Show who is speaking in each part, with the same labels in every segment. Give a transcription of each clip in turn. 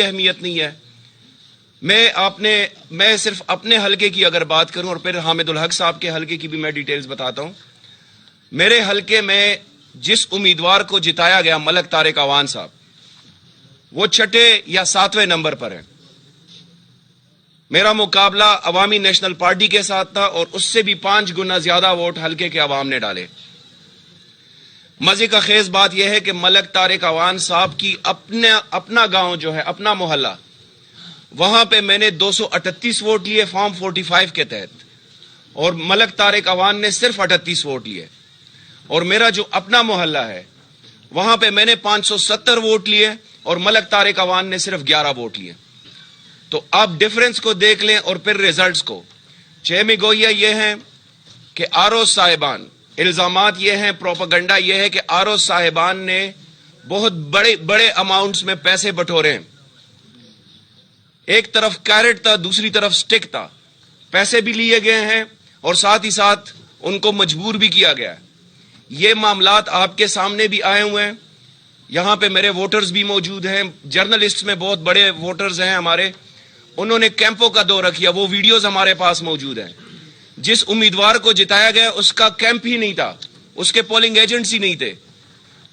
Speaker 1: اہمیت نہیں ہے. میں صرف اپنے حلقے کی اگر بات کروں اور پھر حامد الحق صاحب کے حلقے کی بھی میں ڈیٹیلز بتاتا ہوں. میرے حلقے میں جس امیدوار کو جتایا گیا ملک طارق اعوان صاحب, وہ 6 یا 7ویں نمبر پر ہیں. میرا مقابلہ عوامی نیشنل پارٹی کے ساتھ تھا اور اس سے بھی 5 گنا زیادہ ووٹ حلقے کے عوام نے ڈالے. مزے کا خیز بات یہ ہے کہ ملک طارق اعوان صاحب کی اپنا گاؤں جو ہے, اپنا محلہ, وہاں پہ میں نے 238 ووٹ لیے فارم 45 کے تحت, اور ملک طارق اعوان نے صرف 38 ووٹ لیے. اور میرا جو اپنا محلہ ہے وہاں پہ میں نے 570 ووٹ لیے اور ملک طارق اعوان نے صرف 11 ووٹ لیے. تو آپ ڈفرنس کو دیکھ لیں اور پھر ریزلٹس کو. چہمی گویا یہ ہیں کہ آرو صاحبان, الزامات یہ ہیں, پروپیگنڈا یہ ہے کہ آرو صاحبان نے بہت بڑے اماؤنٹس میں پیسے بٹورے ہیں. ایک طرف کیرٹ تھا, دوسری طرف سٹک تھا. پیسے بھی لیے گئے ہیں اور ساتھ ہی ساتھ ان کو مجبور بھی کیا گیا ہے. یہ معاملات آپ کے سامنے بھی آئے ہوئے ہیں. یہاں پہ میرے ووٹرز بھی موجود ہیں, جرنلسٹ میں بہت بڑے ووٹرز ہیں ہمارے, انہوں نے کیمپوں کا دورہ کیا, وہ ویڈیوز ہمارے پاس موجود ہیں. جس امیدوار کو جتایا گیا اس کا کیمپ ہی نہیں تھا, اس کے پولنگ ایجنٹس ہی نہیں تھے.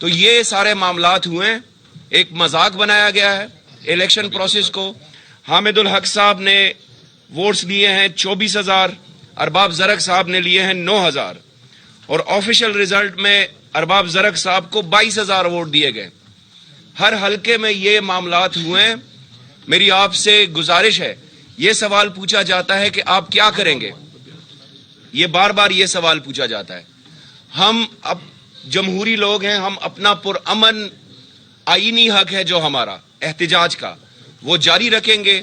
Speaker 1: تو یہ سارے معاملات ہوئے ہیں, ایک مذاق بنایا گیا ہے الیکشن پروسیس کو. حامد الحق صاحب نے ووٹس لیے ہیں 24,000, ارباب زرق صاحب نے لیے ہیں 9,000, اور آفیشیل ریزلٹ میں ارباب زرق صاحب کو 22,000 ووٹ دیے گئے. ہر حلقے میں یہ معاملات ہوئے ہیں. میری آپ سے گزارش ہے, یہ سوال پوچھا جاتا ہے کہ آپ کیا کریں گے, یہ بار بار یہ سوال پوچھا جاتا ہے. ہم اب جمہوری لوگ ہیں, ہم اپنا پرامن آئینی حق ہے جو ہمارا احتجاج کا, وہ جاری رکھیں گے.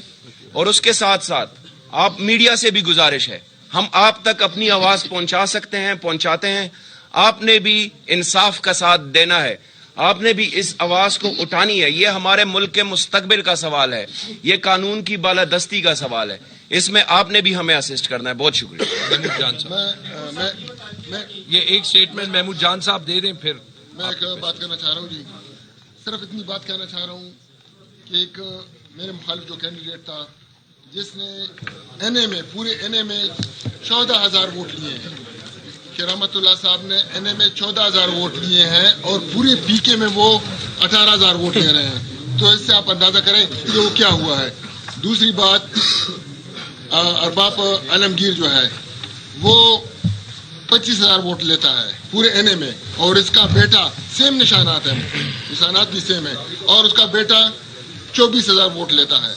Speaker 1: اور اس کے ساتھ ساتھ آپ میڈیا سے بھی گزارش ہے, ہم آپ تک اپنی آواز پہنچا سکتے ہیں, پہنچاتے ہیں. آپ نے بھی انصاف کا ساتھ دینا ہے, آپ نے بھی اس آواز کو اٹھانی ہے. یہ ہمارے ملک کے مستقبل کا سوال ہے, یہ قانون کی بالادستی کا سوال ہے, اس میں آپ نے بھی ہمیں اسسٹ کرنا ہے. بہت شکریہ.
Speaker 2: محمود جان صاحب, یہ ایک سٹیٹمنٹ محمود جان صاحب دے دیں, پھر
Speaker 3: میں ایک بات کرنا چاہ رہا ہوں. جی صرف اتنی بات کہنا چاہ رہا ہوں کہ ایک میرے مخالف جو کینڈیڈیٹ تھا جس نے این اے میں, پورے این اے میں 14,000 ووٹ لیے ہیں, کرامت اللہ صاحب نے این اے میں 14,000 ووٹ لیے ہیں اور پورے پی کے میں وہ 18,000 ووٹ لے رہے ہیں. تو اس سے آپ اندازہ کریں کہ وہ کیا ہوا ہے. دوسری بات, ارباب عالمگیر جو ہے وہ 25,000 ووٹ لیتا ہے پورے این اے میں, اور اس کا بیٹا سیم نشانات ہیں, نشانات بھی سیم ہیں, اور اس کا بیٹا 24,000 ووٹ لیتا ہے.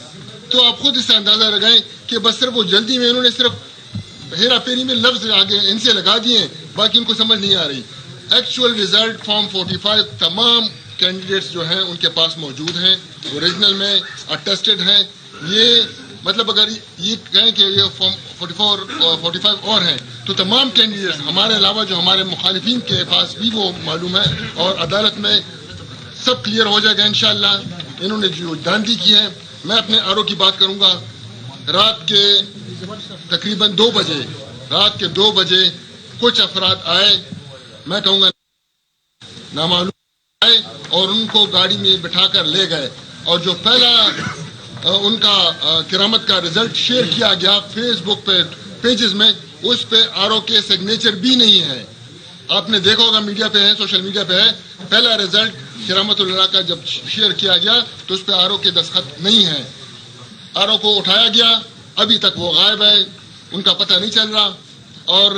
Speaker 3: تو آپ خود اس سے اندازہ لگائیں کہ بس صرف وہ جلدی میں انہوں نے صرف ہیرا پھیری میں لفظ آگے ان سے لگا دیے, باقی ان کو سمجھ نہیں آ رہی. ایکچوئل ریزلٹ فارم 45 تمام کینڈیڈیٹس جو ہیں ان کے پاس موجود ہیں, اوریجنل میں اٹیسٹڈ ہیں. یہ مطلب اگر یہ کہیں کہ یہ فارم 44 اور 45 اور ہیں تو تمام کینڈیڈیٹس ہمارے علاوہ جو ہمارے مخالفین کے پاس بھی وہ معلوم ہے, اور عدالت میں سب کلیئر ہو جائے گا انشاءاللہ. انہوں نے جو داندی کی ہے, میں اپنے آرو کی بات کروں گا. رات کے تقریباً 2 بجے کچھ افراد آئے, میں کہوں گا نامعلوم آئے, اور ان کو گاڑی میں بٹھا کر لے گئے. اور جو پہلا ان کا کرامت کا رزلٹ شیئر کیا گیا فیس بک پہ پیجز میں, اس پہ آرو کے سگنیچر بھی نہیں ہے. آپ نے دیکھا ہوگا میڈیا پہ ہے, سوشل میڈیا پہ ہے. پہلا رزلٹ کرامت اللہ کا جب شیئر کیا گیا تو اس پہ آرو کے دستخط نہیں ہے. آرو کو اٹھایا گیا, ابھی تک وہ غائب ہے, ان کا پتہ نہیں چل رہا, اور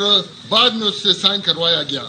Speaker 3: بعد میں اس سے سائن کروایا گیا.